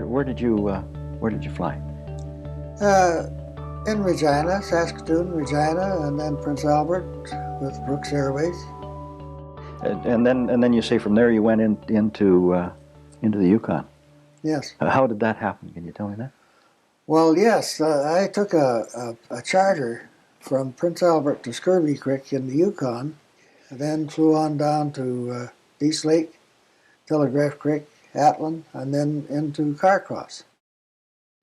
where did you fly? In Regina, Saskatoon, Regina, and then Prince Albert with Brooks Airways. And then you say from there you went into the Yukon. Yes. How did that happen? Can you tell me that? Well, yes. I took a charter from Prince Albert to Scurvy Creek in the Yukon, and then flew on down to East Lake, Telegraph Creek, Atlin, and then into Carcross.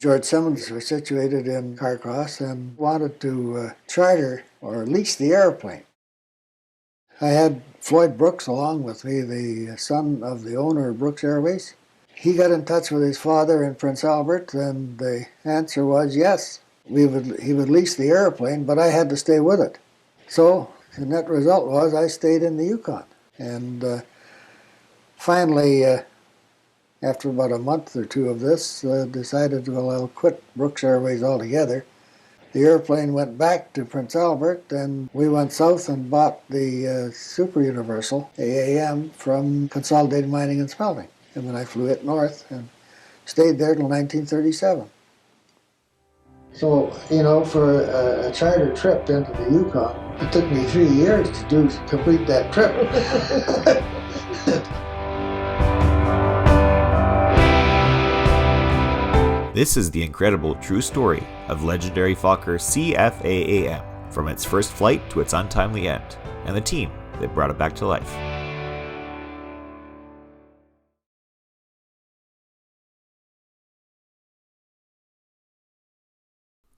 George Simmons was situated in Carcross and wanted to charter or lease the airplane. I had Floyd Brooks along with me, the son of the owner of Brooks Airways. He got in touch with his father in Prince Albert, and the answer was yes. He would lease the airplane, but I had to stay with it. So the net result was I stayed in the Yukon. And finally, after about a month or two of this, decided, well, I'll quit Brooks Airways altogether. The airplane went back to Prince Albert, and we went south and bought the Super Universal CF-AAM from Consolidated Mining and Smelting. And then I flew it north and stayed there till 1937. So, for a charter trip into the Yukon, it took me 3 years to complete that trip. This is the incredible true story of legendary Fokker CF-AAM, from its first flight to its untimely end, and the team that brought it back to life.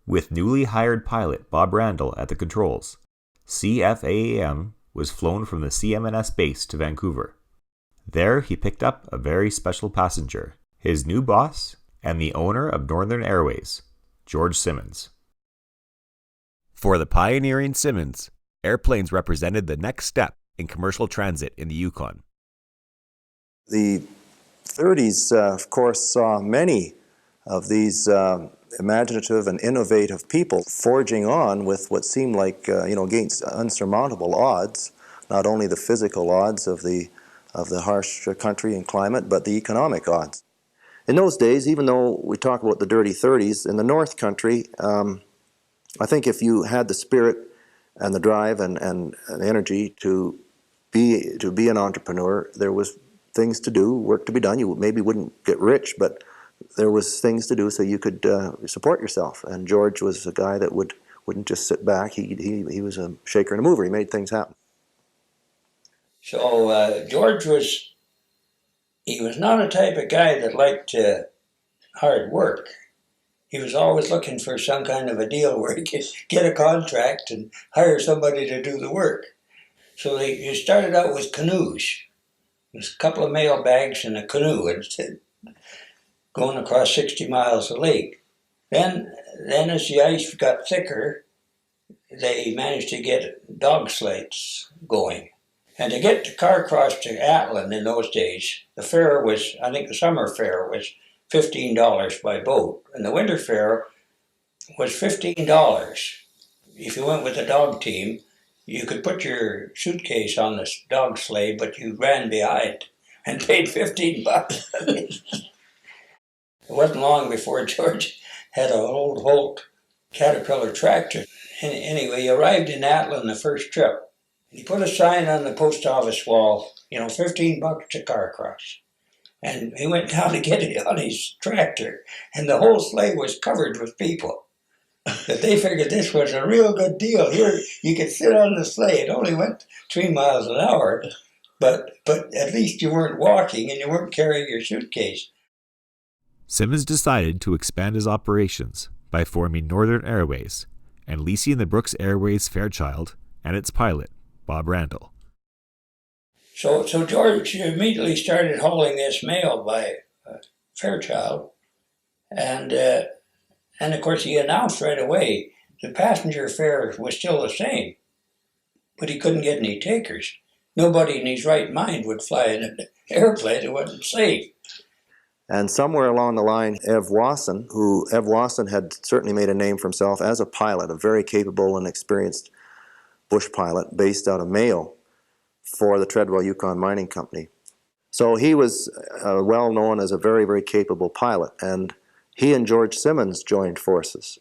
With newly hired pilot Bob Randall at the controls, CF-AAM was flown from the CMNS base to Vancouver. There he picked up a very special passenger, his new boss, and the owner of Northern Airways, George Simmons. For the pioneering Simmons, airplanes represented the next step in commercial transit in the Yukon. The 30s, of course, saw many of these imaginative and innovative people forging on with what seemed like, against unsurmountable odds, not only the physical odds of the harsh country and climate, but the economic odds. In those days, even though we talk about the dirty 30s, in the North Country, I think if you had the spirit and the drive and energy to be an entrepreneur, there was things to do, work to be done. You maybe wouldn't get rich, but there was things to do so you could support yourself. And George was a guy that wouldn't just sit back. He was a shaker and a mover. He made things happen. So George was not a type of guy that liked hard work. He was always looking for some kind of a deal where he could get a contract and hire somebody to do the work. So he started out with canoes. There's a couple of mail bags and a canoe, and going across 60 miles of lake. Then as the ice got thicker, they managed to get dog sleighs going. And to get to Carcross to Atlin in those days, the fare was, I think the summer fare was $15 by boat, and the winter fare was $15. If you went with the dog team, you could put your suitcase on the dog sleigh, but you ran behind and paid $15. It wasn't long before George had an old Holt Caterpillar tractor. Anyway, he arrived in Atlin the first trip. He put a sign on the post office wall, $15 to Carcross. And he went down to get it on his tractor, and the whole sleigh was covered with people. That they figured this was a real good deal. Here, you could sit on the sleigh. It only went 3 miles an hour, but at least you weren't walking and you weren't carrying your suitcase. Simmons decided to expand his operations by forming Northern Airways and leasing the Brooks Airways Fairchild and its pilot, Bob Randall. So George immediately started hauling this mail by Fairchild, and of course he announced right away the passenger fare was still the same, but he couldn't get any takers. Nobody in his right mind would fly in an airplane that wasn't safe. And somewhere along the line, Ev Wasson had certainly made a name for himself as a pilot, a very capable and experienced bush pilot based out of Mayo for the Treadwell Yukon Mining Company. So he was well known as a very, very capable pilot, and he and George Simmons joined forces.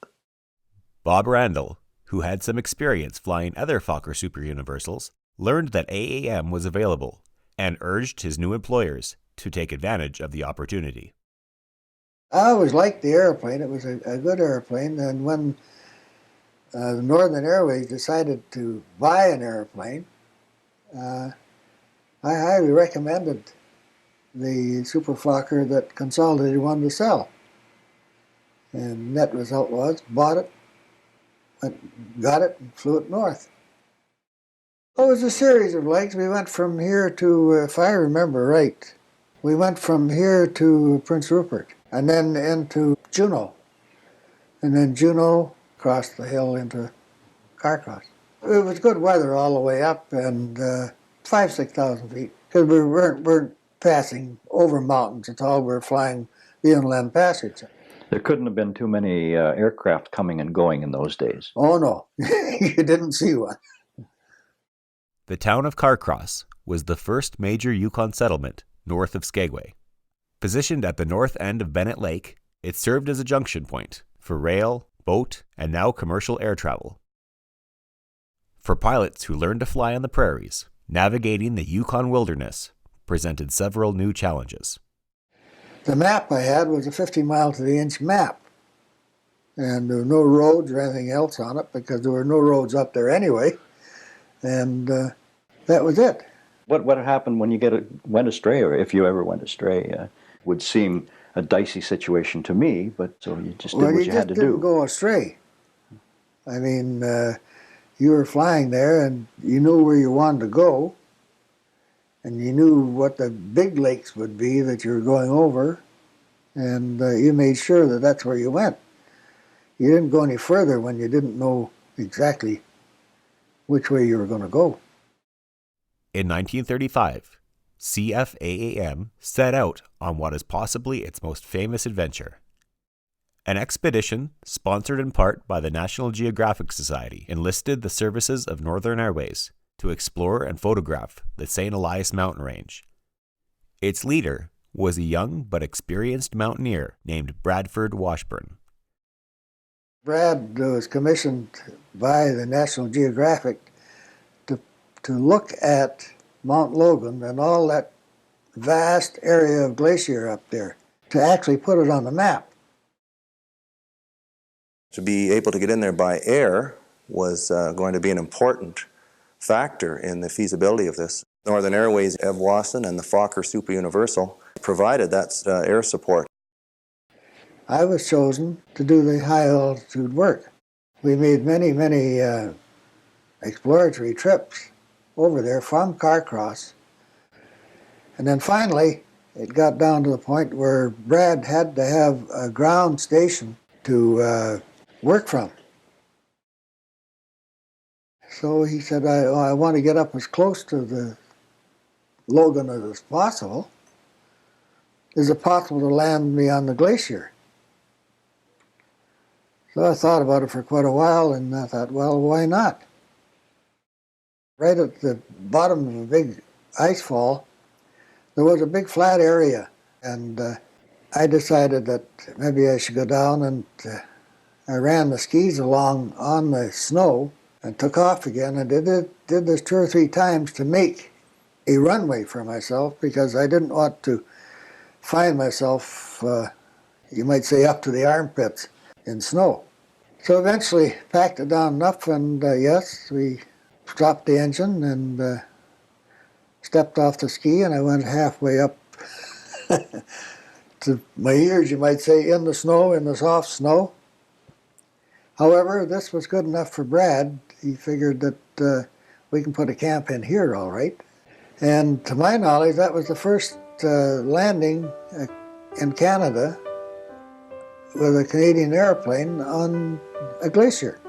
Bob Randall, who had some experience flying other Fokker Super Universals, learned that AAM was available and urged his new employers to take advantage of the opportunity. I always liked the airplane. It was a good airplane. And when the Northern Airways decided to buy an airplane, I highly recommended the Super Fokker that Consolidated wanted to sell. And net result was, bought it, got it, and flew it north. It was a series of legs. We went from here to, if I remember right, we went from here to Prince Rupert, and then into Juneau. And then Juneau crossed the hill into Carcross. It was good weather all the way up, and 6,000 feet, because we weren't passing over mountains at all. We were flying the Inland Passage. There couldn't have been too many aircraft coming and going in those days. Oh no, you didn't see one. The town of Carcross was the first major Yukon settlement north of Skagway. Positioned at the north end of Bennett Lake, it served as a junction point for rail, boat, and now commercial air travel. For pilots who learned to fly on the prairies, navigating the Yukon wilderness presented several new challenges. The map I had was a 50-mile-to-the-inch map. And there were no roads or anything else on it, because there were no roads up there anyway. And that was it. What happened when you went astray, or if you ever went astray? Would seem a dicey situation to me, but so you just did what you had to do. Well, you just didn't go astray. I mean, you were flying there, and you knew where you wanted to go, and you knew what the big lakes would be that you were going over, and you made sure that that's where you went. You didn't go any further when you didn't know exactly which way you were going to go. In 1935, CF-AAM set out on what is possibly its most famous adventure. An expedition, sponsored in part by the National Geographic Society, enlisted the services of Northern Airways to explore and photograph the St. Elias mountain range. Its leader was a young but experienced mountaineer named Bradford Washburn. Brad was commissioned by the National Geographic to look at Mount Logan and all that vast area of glacier up there, to actually put it on the map. To be able to get in there by air was going to be an important factor in the feasibility of this. Northern Airways, Ev Wasson, and the Fokker Super Universal provided that air support. I was chosen to do the high altitude work. We made many, many exploratory trips over there from Carcross. And then finally, it got down to the point where Brad had to have a ground station to work from. So he said, I want to get up as close to the Logan as possible. Is it possible to land me on the glacier? So I thought about it for quite a while, and I thought, well, why not? Right at the bottom of a big ice fall, there was a big flat area, and I decided that maybe I should go down, and I ran the skis along on the snow and took off again. I did this 2 or 3 times to make a runway for myself, because I didn't want to find myself, you might say, up to the armpits in snow. So eventually packed it down enough, and yes, we stopped the engine and stepped off the ski, and I went halfway up to my ears, you might say, in the snow, in the soft snow. However, this was good enough for Brad. He figured that we can put a camp in here, all right. And to my knowledge, that was the first landing in Canada with a Canadian airplane on a glacier.